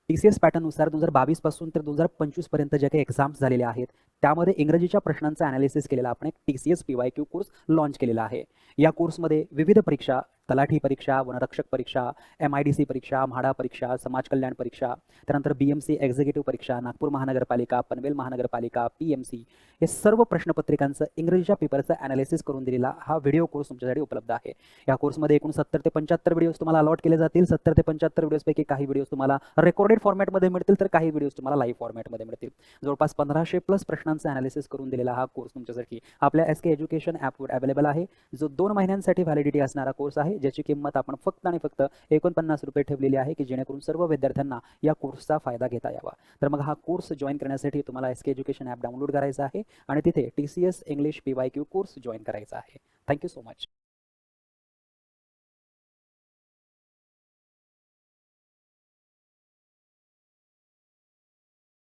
TCS पॅटर्ननुसार 2022 पासून तर 2025 पर्यंत जे काही एक्झाम्स झालेल्या आहेत त्यामध्ये इंग्रजीच्या प्रश्नांचं ॲनालिसिस केलेला आपण एक TCS PYQ कोर्स लॉन्च केलेला आहे. या कोर्समध्ये विविध परीक्षा, तलाठी परीक्षा, वनरक्षक परीक्षा, MIDC परीक्षा, म्हाडा परीक्षा, समाज कल्याण परीक्षा, त्यानंतर BMC एक्झिक्युटिव्ह परीक्षा, नागपूर महानगरपालिका, पनवेल महानगरपालिका, PMC हे सर्व प्रश्नपत्रिकांचं इंग्रजीच्या पेपरचं ॲनालिसिस करून दिलेला हा व्हिडिओ कोर्स तुमच्यासाठी उपलब्ध आहे. या कोर्समध्ये एकूण 70 ते 75 व्हिडिओज तुम्हाला अलॉट केले जातील. 70 ते 75 व्हिडिओजपैकी काही व्हिडिओज तुम्हाला रेकॉर्डेड फॉर्मॅटमध्ये मिळतील, तर काही व्हिडिओज तुम्हाला लाईव्ह फॉर्मॅटमध्ये मिळतील. जवळपास 1500 प्लस प्रश्नांचं ॲनालिसिस करून दिलेला हा कोर्स तुमच्यासाठी आपल्या SK एज्युकेशन ॲपवर अवेलेबल आहे, जो 2 महिन्यांसाठी व्हॅलिडिटी असणारा कोर्स आहे, ज्याची किंमत आपण फक्त आणि फक्त ₹49 ठेवलेली आहे, की जेणेकरून सर्व विद्यार्थ्यांना या कोर्सचा फायदा घेता यावा. तर मग हा कोर्स जॉईन करण्यासाठी तुम्हाला SK एज्युकेशन ॲप डाउनलोड करायचा आहे आणि तिथे TCS English PYQ course join करायचा आहे. Thank you so much.